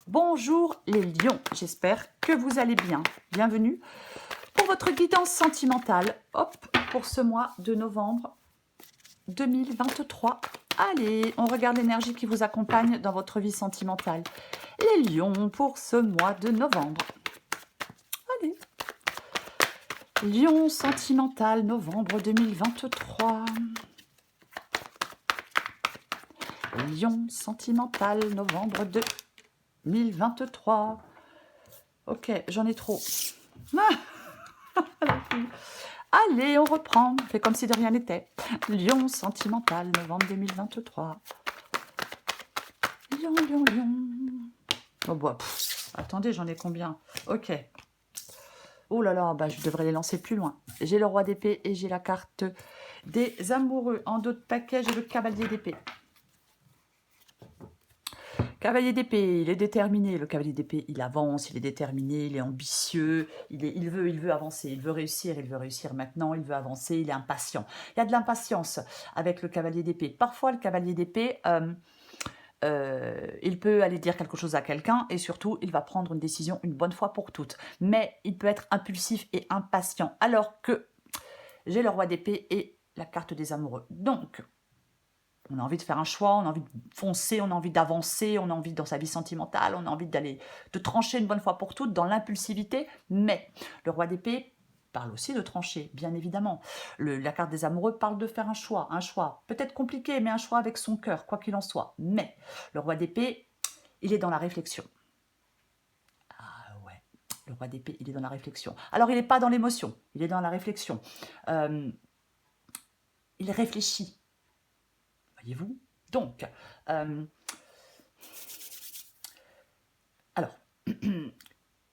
Bonjour les lions, j'espère que vous allez bien. Bienvenue pour votre guidance sentimentale. Hop, pour ce mois de novembre 2023. Allez, on regarde l'énergie qui vous accompagne dans votre vie sentimentale. Les lions pour ce mois de novembre. Allez. Lion sentimental, novembre 2023. Lion sentimental, novembre 2023. Ok, j'en ai trop. Allez, on reprend. On fait comme si de rien n'était. Lion sentimental, novembre 2023. Lion, lion, lion. Oh bah, attendez, j'en ai combien? Ok. Oh là là, bah, je devrais les lancer plus loin. J'ai le roi d'épée et j'ai la carte des amoureux. En dos de paquet, j'ai le cavalier d'épée. Cavalier d'épée, il est déterminé. Le cavalier d'épée, il avance, il est déterminé, il est ambitieux, il veut avancer, il veut réussir maintenant, il veut avancer, il est impatient. Il y a de l'impatience avec le cavalier d'épée. Parfois, le cavalier d'épée, il peut aller dire quelque chose à quelqu'un et surtout, il va prendre une décision une bonne fois pour toutes. Mais il peut être impulsif et impatient, alors que j'ai le roi d'épée et la carte des amoureux. Donc, on a envie de faire un choix, on a envie de foncer, on a envie d'avancer, on a envie dans sa vie sentimentale, on a envie de trancher une bonne fois pour toutes dans l'impulsivité. Mais le roi d'épée parle aussi de trancher, bien évidemment. La carte des amoureux parle de faire un choix peut-être compliqué, mais un choix avec son cœur, quoi qu'il en soit. Mais le roi d'épée, il est dans la réflexion. Ah ouais, le roi d'épée, il est dans la réflexion. Alors, il n'est pas dans l'émotion, il est dans la réflexion. Il réfléchit. Voyez-vous? Donc, alors,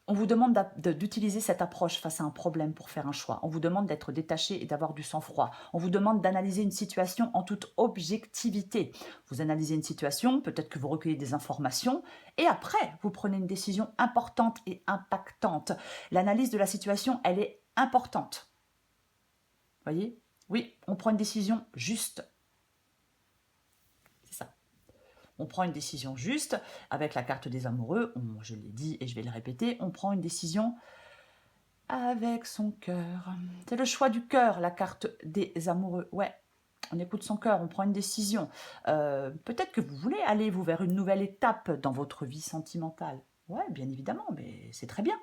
on vous demande d'utiliser cette approche face à un problème pour faire un choix. On vous demande d'être détaché et d'avoir du sang-froid. On vous demande d'analyser une situation en toute objectivité. Vous analysez une situation, peut-être que vous recueillez des informations, et après, vous prenez une décision importante et impactante. L'analyse de la situation, elle est importante. Voyez? Oui, on prend une décision juste. On prend une décision juste, avec la carte des amoureux, je l'ai dit et je vais le répéter, on prend une décision avec son cœur. C'est le choix du cœur, la carte des amoureux. Ouais, on écoute son cœur, on prend une décision. Peut-être que vous voulez aller vous vers une nouvelle étape dans votre vie sentimentale. Ouais, bien évidemment, mais c'est très bien.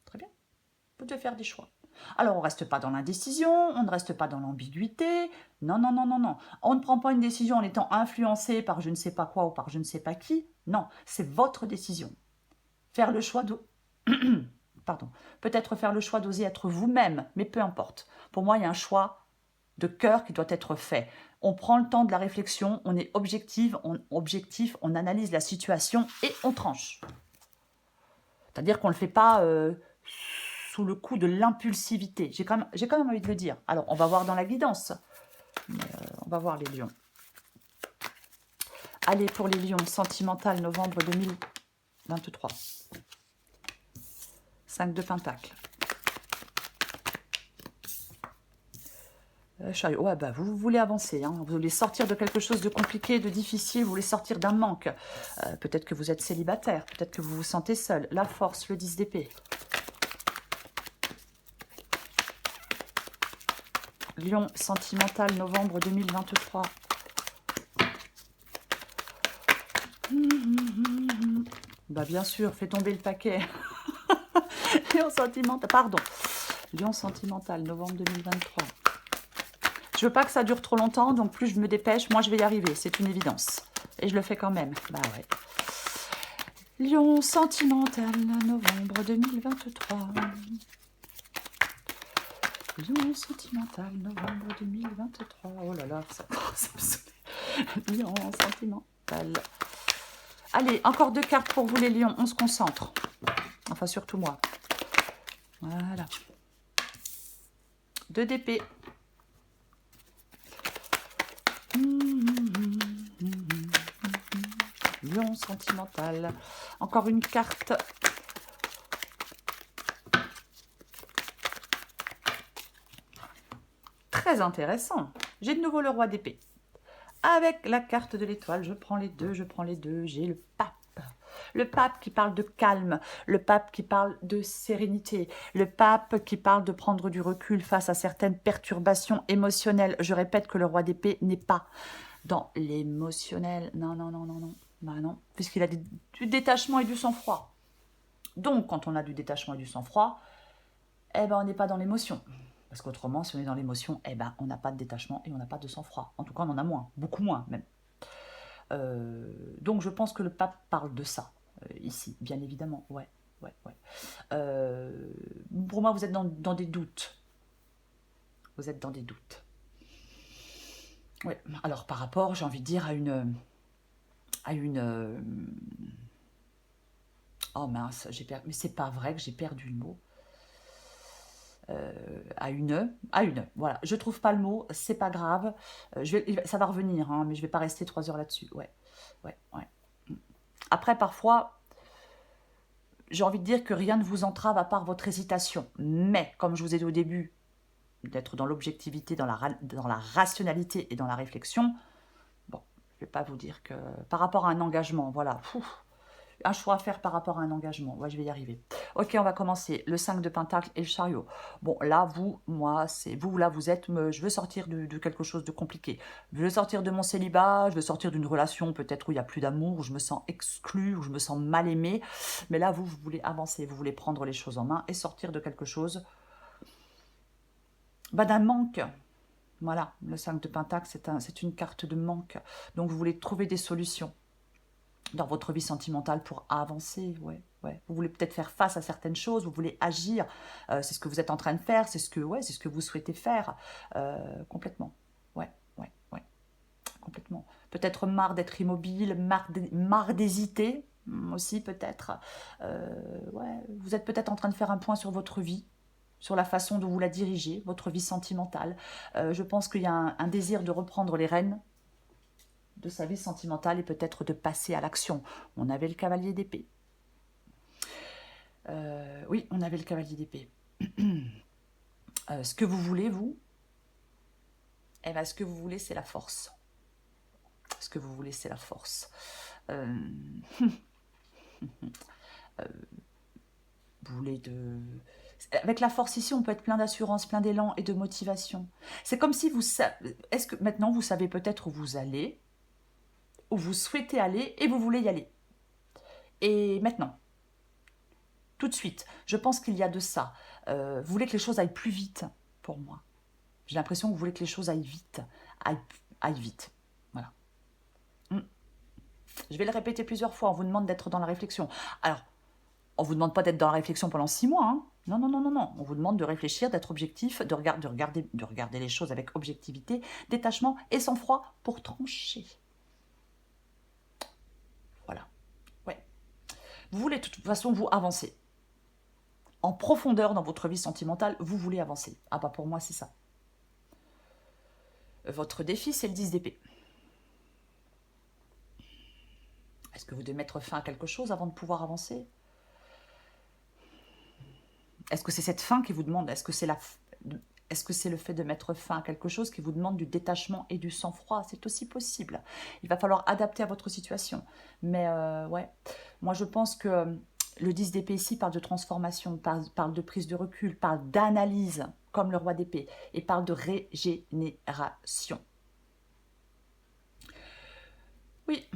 Très bien. Vous devez faire des choix. Alors, on ne reste pas dans l'indécision, on ne reste pas dans l'ambiguïté. Non, non, non, non, non. On ne prend pas une décision en étant influencé par je ne sais pas quoi ou par je ne sais pas qui. Non, c'est votre décision. Faire le choix de... Pardon. Peut-être faire le choix d'oser être vous-même, mais peu importe. Pour moi, il y a un choix de cœur qui doit être fait. On prend le temps de la réflexion, on est objectif, on analyse la situation et on tranche. C'est-à-dire qu'on ne le fait pas... sous le coup de l'impulsivité. J'ai quand même envie de le dire. Alors, on va voir dans la guidance. On va voir les lions. Allez, pour les lions, sentimental, novembre 2023. 5 de pentacles. Chariot. Ouais, bah, vous voulez avancer. Hein. Vous voulez sortir de quelque chose de compliqué, de difficile. Vous voulez sortir d'un manque. Peut-être que vous êtes célibataire. Peut-être que vous vous sentez seul. La force, le 10 d'épée. Lion sentimental, novembre 2023. Bah bien sûr, fais tomber le paquet. Lion sentimental, pardon. Lion sentimental, novembre 2023. Je veux pas que ça dure trop longtemps, donc plus je me dépêche, moins je vais y arriver, c'est une évidence. Et je le fais quand même, bah ouais. Lion sentimental, novembre 2023. Lion sentimental, novembre 2023. Oh là là, ça commence à me saouler. Lion sentimental. Allez, encore 2 cartes pour vous les lions, on se concentre. Enfin, surtout moi. Voilà. 2 d'épée. Lion sentimental. Encore une carte. Très intéressant. J'ai de nouveau le roi d'épée. Avec la carte de l'étoile, je prends les deux, j'ai le pape. Le pape qui parle de calme, le pape qui parle de sérénité, le pape qui parle de prendre du recul face à certaines perturbations émotionnelles. Je répète que le roi d'épée n'est pas dans l'émotionnel. Non, non, non, non, non. Bah non, puisqu'il a du détachement et du sang-froid. Donc, quand on a du détachement et du sang-froid, eh ben, on n'est pas dans l'émotion. Parce qu'autrement, si on est dans l'émotion, eh ben, on n'a pas de détachement et on n'a pas de sang-froid. En tout cas, on en a moins, beaucoup moins même. Donc, je pense que le pape parle de ça, ici, bien évidemment. Ouais, ouais, ouais. Pour moi, vous êtes dans des doutes. Vous êtes dans des doutes. Ouais. Alors, par rapport, j'ai envie de dire, à une oh mince, mais c'est pas vrai que j'ai perdu le mot. À une, voilà. Je trouve pas le mot, c'est pas grave. Ça va revenir, hein, mais je vais pas rester 3 heures là-dessus. Ouais, ouais, ouais. Après, parfois, j'ai envie de dire que rien ne vous entrave à part votre hésitation. Mais, comme je vous ai dit au début, d'être dans l'objectivité, dans la rationalité et dans la réflexion, bon, je vais pas vous dire que... Par rapport à un engagement, voilà, un choix à faire par rapport à un engagement. Ouais, je vais y arriver. Ok, on va commencer. Le 5 de Pentacle et le chariot. Bon, là, vous êtes... Je veux sortir de quelque chose de compliqué. Je veux sortir de mon célibat, je veux sortir d'une relation peut-être où il n'y a plus d'amour, où je me sens exclue, où je me sens mal aimée. Mais là, vous voulez avancer, vous voulez prendre les choses en main et sortir de quelque chose, d'un manque. Voilà, le 5 de Pentacle, c'est une carte de manque. Donc, vous voulez trouver des solutions dans votre vie sentimentale pour avancer, ouais, ouais. Vous voulez peut-être faire face à certaines choses, vous voulez agir, c'est ce que vous êtes en train de faire, c'est ce que vous souhaitez faire, complètement, ouais, ouais, ouais, complètement. Peut-être marre d'être immobile, marre d'hésiter, aussi peut-être, ouais. Vous êtes peut-être en train de faire un point sur votre vie, sur la façon dont vous la dirigez, votre vie sentimentale. Je pense qu'il y a un désir de reprendre les rênes de sa vie sentimentale et peut-être de passer à l'action. On avait le cavalier d'épée. Oui, on avait le cavalier d'épée. Ce que vous voulez, vous, eh ben, ce que vous voulez, c'est la force. Ce que vous voulez, c'est la force. Vous voulez de... Avec la force ici, on peut être plein d'assurance, plein d'élan et de motivation. C'est comme si vous... Est-ce que maintenant, vous savez peut-être où vous allez, où vous souhaitez aller et vous voulez y aller. Et maintenant, tout de suite, je pense qu'il y a de ça. Vous voulez que les choses aillent plus vite, pour moi. J'ai l'impression que vous voulez que les choses aillent vite. Aillent vite. Voilà. Je vais le répéter plusieurs fois. On vous demande d'être dans la réflexion. Alors, on ne vous demande pas d'être dans la réflexion pendant 6 mois. Hein. Non, non, non, non, non. On vous demande de réfléchir, d'être objectif, de regarder les choses avec objectivité, détachement et sang-froid pour trancher. Voilà. Ouais. Vous voulez de toute façon vous avancer. En profondeur dans votre vie sentimentale, vous voulez avancer. Ah bah pour moi, c'est ça. Votre défi, c'est le 10 d'épée. Est-ce que vous devez mettre fin à quelque chose avant de pouvoir avancer? Est-ce que c'est cette fin qui vous demande? Est-ce que c'est le fait de mettre fin à quelque chose qui vous demande du détachement et du sang-froid? C'est aussi possible. Il va falloir adapter à votre situation. Mais ouais, moi je pense que le 10 d'épée ici parle de transformation, parle de prise de recul, parle d'analyse, comme le roi d'épée, et parle de régénération. Oui,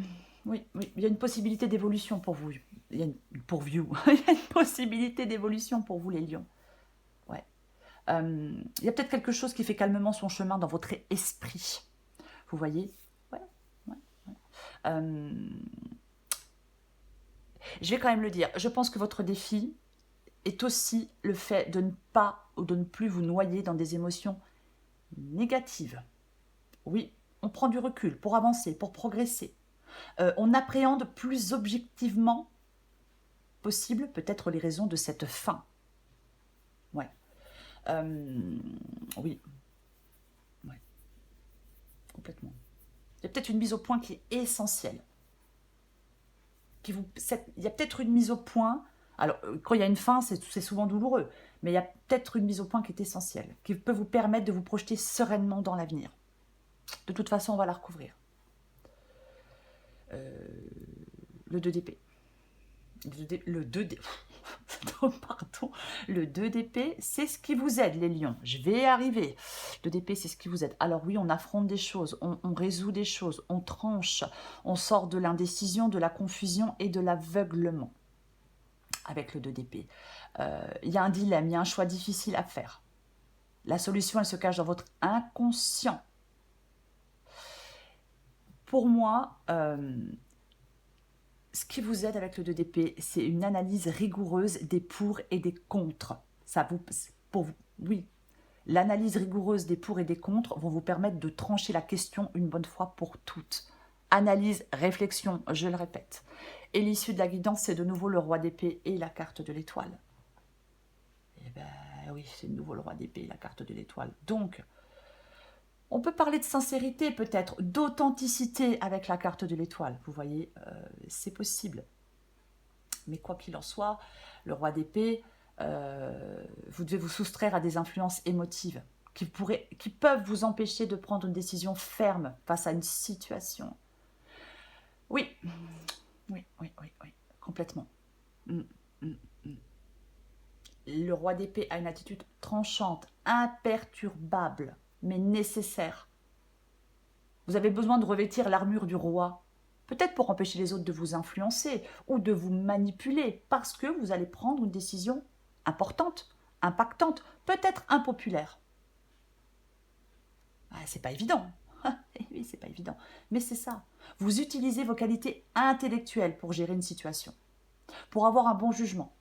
oui, oui, il y a une possibilité d'évolution pour vous. Il y a une possibilité d'évolution pour vous, les lions. Ouais. Il y a peut-être quelque chose qui fait calmement son chemin dans votre esprit. Vous voyez? Ouais, ouais, ouais. Je vais quand même le dire. Je pense que votre défi est aussi le fait de ne pas ou de ne plus vous noyer dans des émotions négatives. Oui, on prend du recul pour avancer, pour progresser. On appréhende plus objectivement possible peut-être les raisons de cette fin. Ouais. Oui. Ouais. Complètement. Il y a peut-être une mise au point qui est essentielle. Il y a peut-être une mise au point. Alors, quand il y a une fin, c'est souvent douloureux. Mais il y a peut-être une mise au point qui est essentielle, qui peut vous permettre de vous projeter sereinement dans l'avenir. De toute façon, on va la recouvrir. Le 2 d'épée. Le 2D... Pardon. Le 2 d'épée, c'est ce qui vous aide, les lions. Je vais y arriver. Le 2 d'épée, c'est ce qui vous aide. Alors oui, on affronte des choses, on résout des choses, on tranche, on sort de l'indécision, de la confusion et de l'aveuglement. Avec le 2 d'épée. Il y a un dilemme, il y a un choix difficile à faire. La solution, elle se cache dans votre inconscient. Pour moi, ce qui vous aide avec le 2 d'épée, c'est une analyse rigoureuse des pour et des contre. Oui, l'analyse rigoureuse des pour et des contre vont vous permettre de trancher la question une bonne fois pour toutes. Analyse, réflexion, je le répète. Et l'issue de la guidance, c'est de nouveau le roi d'épée et la carte de l'étoile. Eh ben oui, c'est de nouveau le roi d'épée et la carte de l'étoile. Donc, on peut parler de sincérité peut-être, d'authenticité avec la carte de l'étoile. Vous voyez, c'est possible. Mais quoi qu'il en soit, le roi d'épée, vous devez vous soustraire à des influences émotives qui peuvent vous empêcher de prendre une décision ferme face à une situation. Oui, oui, complètement. Le roi d'épée a une attitude tranchante, imperturbable, mais nécessaire. Vous avez besoin de revêtir l'armure du roi, peut-être pour empêcher les autres de vous influencer ou de vous manipuler, parce que vous allez prendre une décision importante, impactante, peut-être impopulaire. C'est pas évident. Oui, c'est pas évident. Mais c'est ça. Vous utilisez vos qualités intellectuelles pour gérer une situation, pour avoir un bon jugement.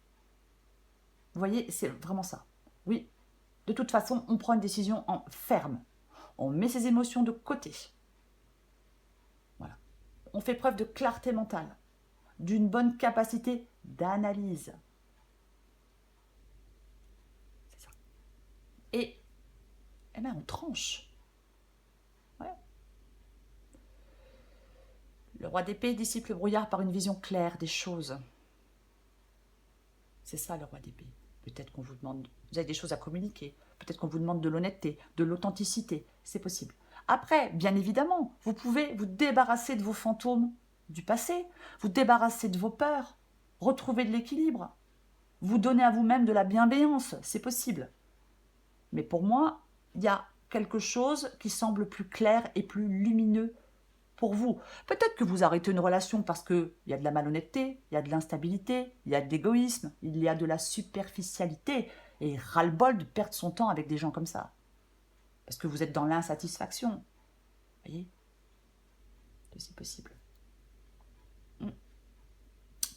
Vous voyez, c'est vraiment ça. Oui, de toute façon, on prend une décision en ferme. On met ses émotions de côté. Voilà. On fait preuve de clarté mentale, d'une bonne capacité d'analyse. C'est ça. Et bien, on tranche. Ouais. Le roi d'épée dissipe le brouillard par une vision claire des choses. C'est ça, le roi d'épée. Peut-être qu'on vous demande, vous avez des choses à communiquer, peut-être qu'on vous demande de l'honnêteté, de l'authenticité, c'est possible. Après, bien évidemment, vous pouvez vous débarrasser de vos fantômes du passé, vous débarrasser de vos peurs, retrouver de l'équilibre, vous donner à vous-même de la bienveillance, c'est possible. Mais pour moi, il y a quelque chose qui semble plus clair et plus lumineux pour vous. Peut-être que vous arrêtez une relation parce qu'il y a de la malhonnêteté, il y a de l'instabilité, il y a de l'égoïsme, il y a de la superficialité et ras-le-bol de perdre son temps avec des gens comme ça. Parce que vous êtes dans l'insatisfaction. Vous voyez? C'est possible.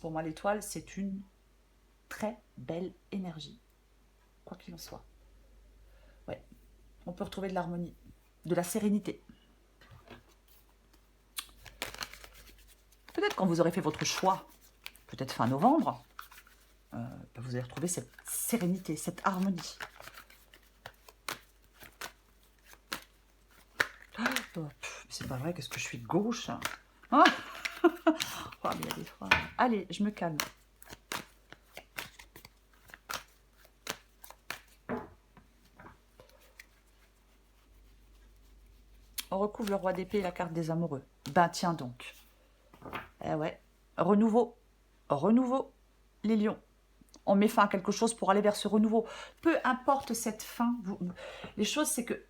Pour moi, l'étoile, c'est une très belle énergie. Quoi qu'il en soit. Ouais. On peut retrouver de l'harmonie, de la sérénité. Peut-être quand vous aurez fait votre choix, peut-être fin novembre, vous allez retrouver cette sérénité, cette harmonie. C'est pas vrai, qu'est-ce que je suis de gauche. Oh, mais il y a des fois... Allez, je me calme. On recouvre le roi d'épée et la carte des amoureux. Ben tiens donc. Eh ouais. Renouveau. Renouveau, les lions. On met fin à quelque chose pour aller vers ce renouveau. Peu importe cette fin. Les choses, c'est que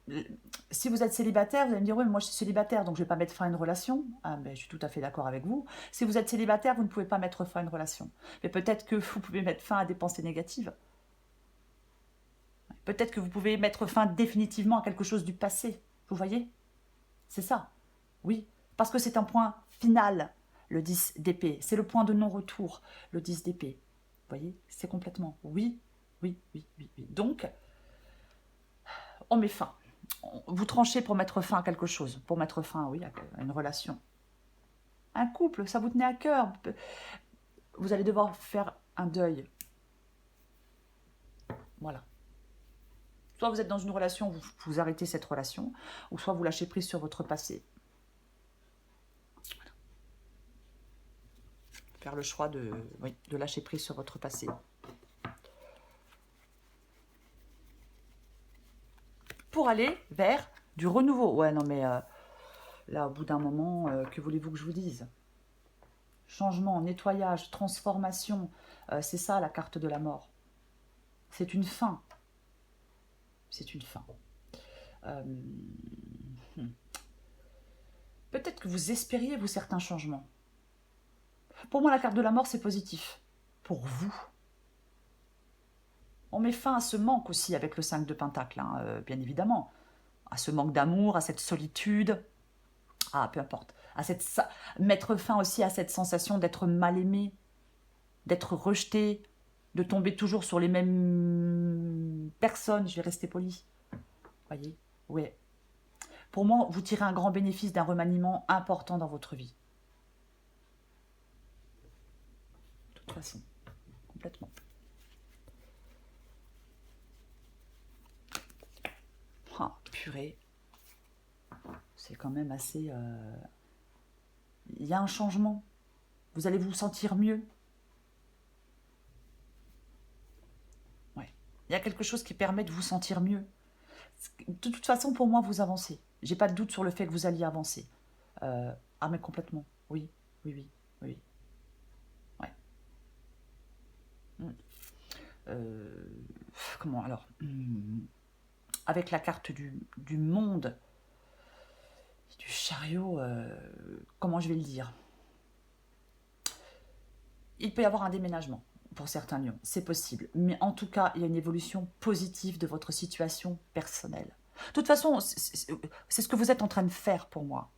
si vous êtes célibataire, vous allez me dire, oui, mais moi je suis célibataire, donc je ne vais pas mettre fin à une relation. Ah, ben, je suis tout à fait d'accord avec vous. Si vous êtes célibataire, vous ne pouvez pas mettre fin à une relation. Mais peut-être que vous pouvez mettre fin à des pensées négatives. Peut-être que vous pouvez mettre fin définitivement à quelque chose du passé. Vous voyez? C'est ça. Oui, parce que c'est un point final, le 10 d'épée. C'est le point de non-retour, le 10 d'épée. Vous voyez, c'est complètement oui. Donc, on met fin. Vous tranchez pour mettre fin à quelque chose. Pour mettre fin, oui, à une relation. Un couple, ça vous tenait à cœur. Vous allez devoir faire un deuil. Voilà. Soit vous êtes dans une relation, vous arrêtez cette relation, ou soit vous lâchez prise sur votre passé. Faire le choix de lâcher prise sur votre passé. Pour aller vers du renouveau. Ouais, non mais là, au bout d'un moment, que voulez-vous que je vous dise? changement, nettoyage, transformation. C'est ça la carte de la mort. C'est une fin. C'est une fin. Peut-être que vous espériez, vous, certains changements. Pour moi, la carte de la mort, c'est positif. Pour vous. On met fin à ce manque aussi avec le 5 de Pentacle, hein, bien évidemment. À ce manque d'amour, à cette solitude. Ah, peu importe. Mettre fin aussi à cette sensation d'être mal aimé, d'être rejeté, de tomber toujours sur les mêmes personnes. Je vais rester poli. Voyez? Ouais. Pour moi, vous tirez un grand bénéfice d'un remaniement important dans votre vie. De toute façon, complètement. Ah, purée. C'est quand même assez... Il y a un changement. Vous allez vous sentir mieux. Ouais. Il y a quelque chose qui permet de vous sentir mieux. De toute façon, pour moi, vous avancez. J'ai pas de doute sur le fait que vous alliez avancer. Ah, mais complètement. Oui, oui, oui, oui. Ouais. Comment alors avec la carte du monde, du chariot, comment je vais le dire? Il peut y avoir un déménagement pour certains lions, c'est possible. Mais en tout cas, il y a une évolution positive de votre situation personnelle. De toute façon, c'est ce que vous êtes en train de faire pour moi.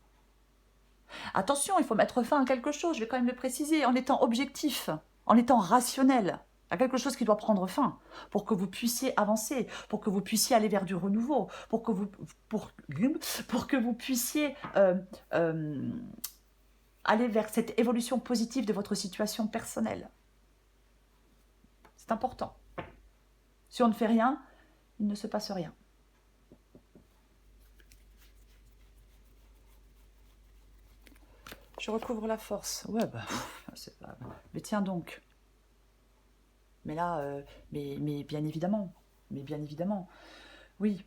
Attention, il faut mettre fin à quelque chose, je vais quand même le préciser, en étant objectif, en étant rationnel, à quelque chose qui doit prendre fin, pour que vous puissiez avancer, pour que vous puissiez aller vers du renouveau, pour que vous puissiez aller vers cette évolution positive de votre situation personnelle. C'est important. Si on ne fait rien, il ne se passe rien. Je recouvre la force. Ouais, bah, c'est pas... Mais tiens donc. Mais là, mais bien évidemment. Mais bien évidemment. Oui.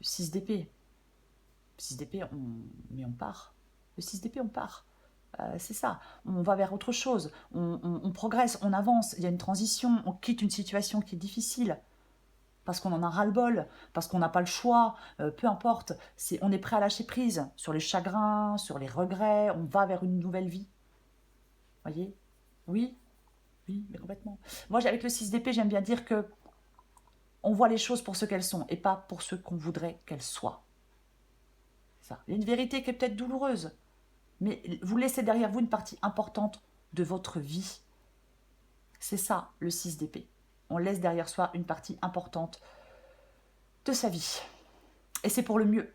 6 d'épée. 6 d'épée, mais on part. Le 6 d'épée, on part. C'est ça. On va vers autre chose. On progresse, on avance. Il y a une transition. On quitte une situation qui est difficile. Parce qu'on en a ras-le-bol, parce qu'on n'a pas le choix, peu importe. On est prêt à lâcher prise sur les chagrins, sur les regrets. On va vers une nouvelle vie. Voyez? Oui, oui, mais complètement. Moi, avec le 6 d'épée, j'aime bien dire que on voit les choses pour ce qu'elles sont et pas pour ce qu'on voudrait qu'elles soient. Ça. Il y a une vérité qui est peut-être douloureuse, mais vous laissez derrière vous une partie importante de votre vie. C'est ça, le 6 d'épée. On laisse derrière soi une partie importante de sa vie. Et c'est pour le mieux.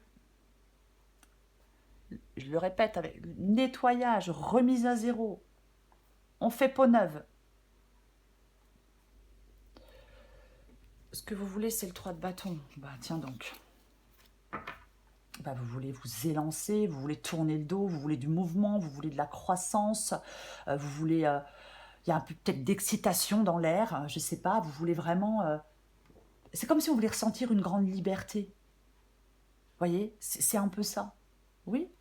Je le répète, avec nettoyage, remise à zéro. On fait peau neuve. Ce que vous voulez, c'est le 3 de bâton. Bah tiens donc. Bah, vous voulez vous élancer, vous voulez tourner le dos, vous voulez du mouvement, vous voulez de la croissance, vous voulez... il y a un peu peut-être d'excitation dans l'air, je ne sais pas, vous voulez vraiment... c'est comme si vous voulez ressentir une grande liberté. Vous voyez, c'est un peu ça. Oui,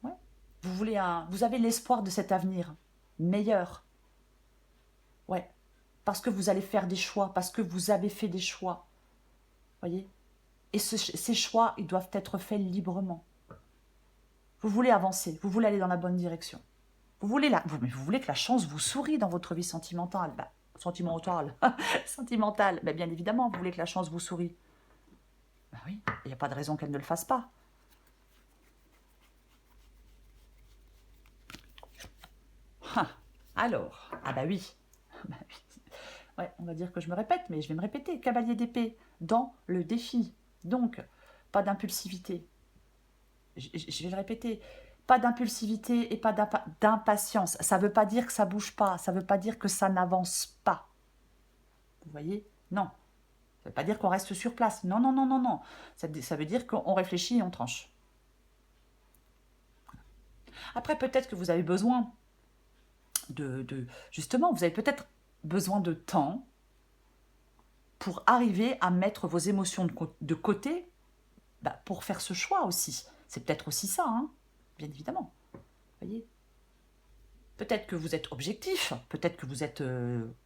ouais. Vous avez l'espoir de cet avenir meilleur. Ouais, parce que vous allez faire des choix, parce que vous avez fait des choix. Vous voyez? Et ces choix, ils doivent être faits librement. Vous voulez avancer, vous voulez aller dans la bonne direction. Vous voulez que la chance vous sourie dans votre vie sentimentale. Bah, sentimentale. Sentimentale. Bah, bien évidemment, vous voulez que la chance vous sourie. Bah oui, il n'y a pas de raison qu'elle ne le fasse pas. Alors, ah bah oui. Bah oui. Ouais, on va dire que je me répète, mais je vais me répéter. Cavalier d'épée dans le défi. Donc, pas d'impulsivité. Je vais le répéter. Pas d'impulsivité et pas d'impatience. Ça ne veut pas dire que ça ne bouge pas. Ça ne veut pas dire que ça n'avance pas. Vous voyez? Non. Ça ne veut pas dire qu'on reste sur place. Non, non, non, non, non. Ça veut dire qu'on réfléchit et on tranche. Après, peut-être que vous avez besoin justement, vous avez peut-être besoin de temps pour arriver à mettre vos émotions de côté, bah, pour faire ce choix aussi. C'est peut-être aussi ça, hein, bien évidemment. Vous voyez? Peut-être que vous êtes objectif, peut-être que vous êtes,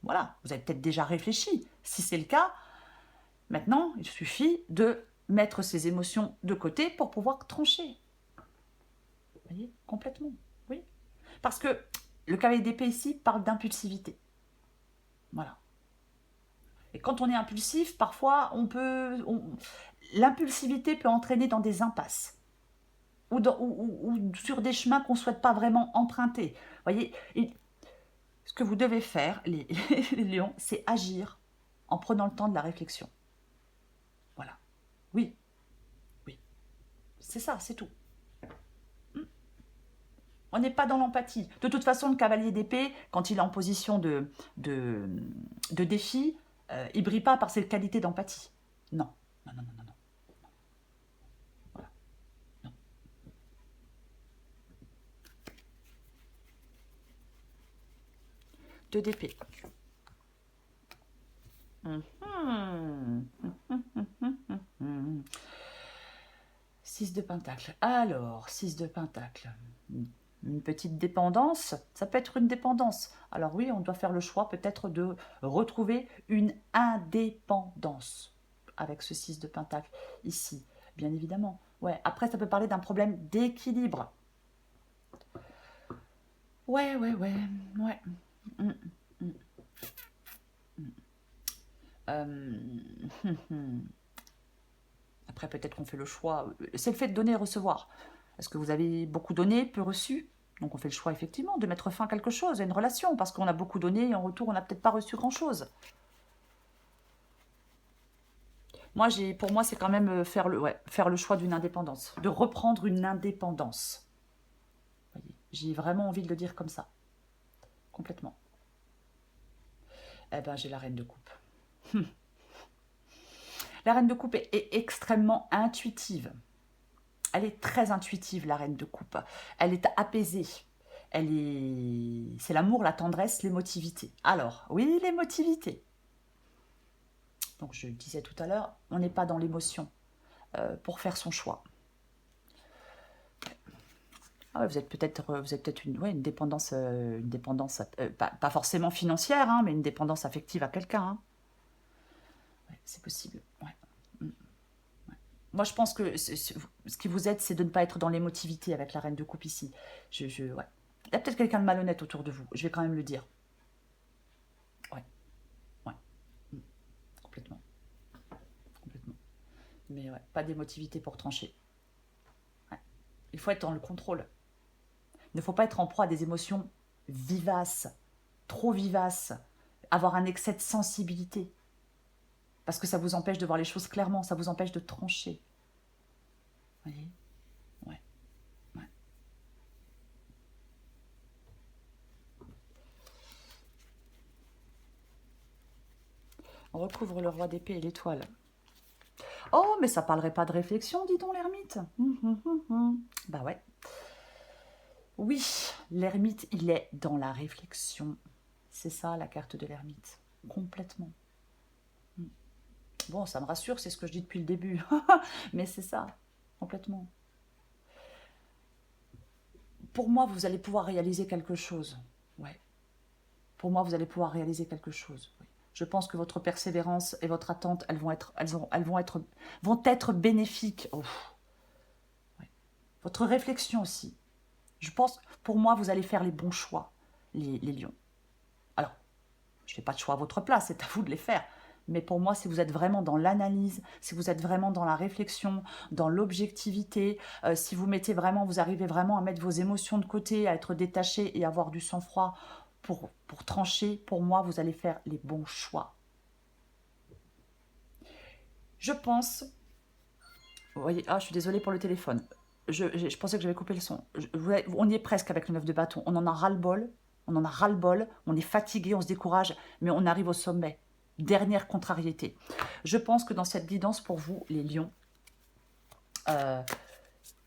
voilà, vous avez peut-être déjà réfléchi. Si c'est le cas, maintenant, il suffit de mettre ses émotions de côté pour pouvoir trancher. Vous voyez, complètement, oui. Parce que le cavalier d'épée ici parle d'impulsivité. Voilà. Et quand on est impulsif, parfois, l'impulsivité peut entraîner dans des impasses. Ou sur des chemins qu'on ne souhaite pas vraiment emprunter. Vous voyez, ce que vous devez faire, les lions, c'est agir en prenant le temps de la réflexion. Voilà. Oui, oui. C'est ça, c'est tout. On n'est pas dans l'empathie. De toute façon, le cavalier d'épée, quand il est en position de défi, il ne brille pas par ses qualités d'empathie. Non, non, non, non, non. Voilà. Non. 2 d'épée. 6 de pentacle. Alors, 6 de pentacle. Une petite dépendance, ça peut être une dépendance. Alors oui, on doit faire le choix peut-être de retrouver une indépendance avec ce 6 de pentacle ici, bien évidemment. Ouais, après, ça peut parler d'un problème d'équilibre. Ouais. Mm, mm, mm. Après, peut-être qu'on fait le choix. C'est le fait de donner et recevoir. Est-ce que vous avez beaucoup donné, peu reçu? Donc on fait le choix effectivement de mettre fin à quelque chose, à une relation, parce qu'on a beaucoup donné et en retour on n'a peut-être pas reçu grand-chose. Pour moi c'est quand même faire le choix d'une indépendance, de reprendre une indépendance. J'ai vraiment envie de le dire comme ça, complètement. Eh ben j'ai la reine de coupe. La reine de coupe est extrêmement intuitive. Elle est très intuitive, la reine de coupe. Elle est apaisée. C'est l'amour, la tendresse, l'émotivité. Alors, oui, l'émotivité. Donc, je le disais tout à l'heure, on n'est pas dans l'émotion pour faire son choix. Ah ouais, vous êtes peut-être une dépendance, pas forcément financière, hein, mais une dépendance affective à quelqu'un. Hein. Ouais, c'est possible. Ouais. Moi, je pense que ce qui vous aide, c'est de ne pas être dans l'émotivité avec la reine de coupe ici. Ouais. Il y a peut-être quelqu'un de malhonnête autour de vous, je vais quand même le dire. Ouais, ouais, complètement. Mais ouais, pas d'émotivité pour trancher. Ouais. Il faut être dans le contrôle. Il ne faut pas être en proie à des émotions vivaces, trop vivaces, avoir un excès de sensibilité. Parce que ça vous empêche de voir les choses clairement, ça vous empêche de trancher. Vous voyez? Ouais. Ouais. On recouvre le roi d'épée et l'étoile. Oh, mais ça parlerait pas de réflexion, dit donc l'ermite. Bah ouais. Oui, l'ermite, il est dans la réflexion. C'est ça, la carte de l'ermite. Complètement. Bon, ça me rassure, c'est ce que je dis depuis le début. Mais c'est ça, complètement. Pour moi, vous allez pouvoir réaliser quelque chose. Ouais. Pour moi, vous allez pouvoir réaliser quelque chose. Oui. Je pense que votre persévérance et votre attente, vont être bénéfiques. Oh. Ouais. Votre réflexion aussi. Je pense, pour moi, vous allez faire les bons choix, les lions. Alors, je ne fais pas de choix à votre place, c'est à vous de les faire. Mais pour moi, si vous êtes vraiment dans l'analyse, si vous êtes vraiment dans la réflexion, dans l'objectivité, si vous arrivez vraiment à mettre vos émotions de côté, à être détaché et avoir du sang-froid pour trancher, pour moi, vous allez faire les bons choix. Je pense... Vous voyez, je suis désolée pour le téléphone. Je pensais que j'avais coupé le son. On y est presque avec le 9 de bâton. On en a ras-le-bol. On est fatigué, on se décourage, mais on arrive au sommet. Dernière contrariété. Je pense que dans cette guidance pour vous, les lions,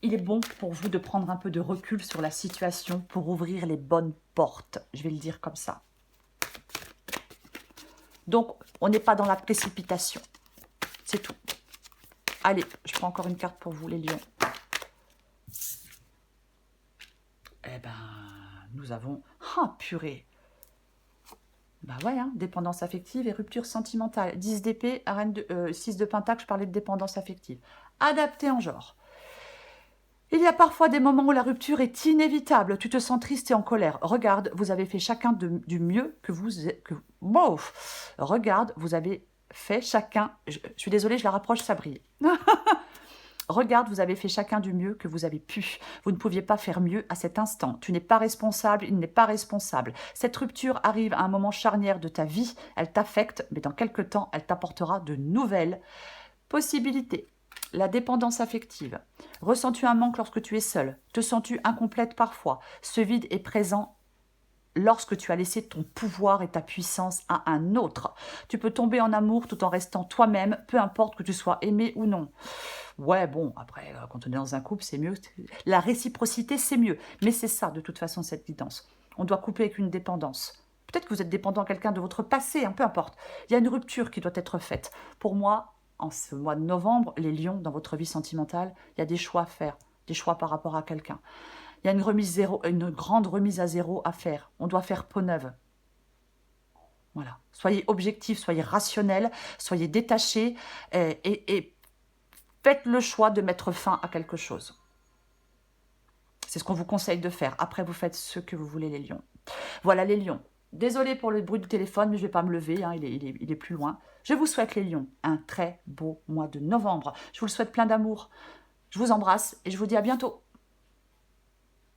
il est bon pour vous de prendre un peu de recul sur la situation pour ouvrir les bonnes portes. Je vais le dire comme ça. Donc, on n'est pas dans la précipitation. C'est tout. Allez, je prends encore une carte pour vous, les lions. Eh ben, nous avons Ah, purée. Bah ouais, hein, dépendance affective et rupture sentimentale. 10 d'épée, 6 de pentacle, je parlais de dépendance affective. Adapté en genre. Il y a parfois des moments où la rupture est inévitable. Tu te sens triste et en colère. Regarde, vous avez fait chacun du mieux que vous... Wow. Regarde, vous avez fait chacun... Je suis désolée, je la rapproche, ça brille. Regarde, vous avez fait chacun du mieux que vous avez pu. Vous ne pouviez pas faire mieux à cet instant. Tu n'es pas responsable, il n'est pas responsable. Cette rupture arrive à un moment charnière de ta vie. Elle t'affecte, mais dans quelque temps, elle t'apportera de nouvelles possibilités. La dépendance affective. Ressens-tu un manque lorsque tu es seule? Te sens-tu incomplète parfois? Ce vide est présent lorsque tu as laissé ton pouvoir et ta puissance à un autre. Tu peux tomber en amour tout en restant toi-même, peu importe que tu sois aimé ou non. Ouais, bon, après, quand on est dans un couple, c'est mieux. La réciprocité, c'est mieux. Mais c'est ça, de toute façon, cette guidance. On doit couper avec une dépendance. Peut-être que vous êtes dépendant à quelqu'un de votre passé, hein, peu importe. Il y a une rupture qui doit être faite. Pour moi, en ce mois de novembre, les lions, dans votre vie sentimentale, il y a des choix à faire. Des choix par rapport à quelqu'un. Il y a une grande remise à zéro à faire. On doit faire peau neuve. Voilà. Soyez objectif, soyez rationnel, soyez détaché et faites le choix de mettre fin à quelque chose. C'est ce qu'on vous conseille de faire. Après, vous faites ce que vous voulez, les lions. Voilà, les lions. Désolée pour le bruit du téléphone, mais je ne vais pas me lever, hein, il est plus loin. Je vous souhaite, les lions, un très beau mois de novembre. Je vous le souhaite plein d'amour. Je vous embrasse et je vous dis à bientôt.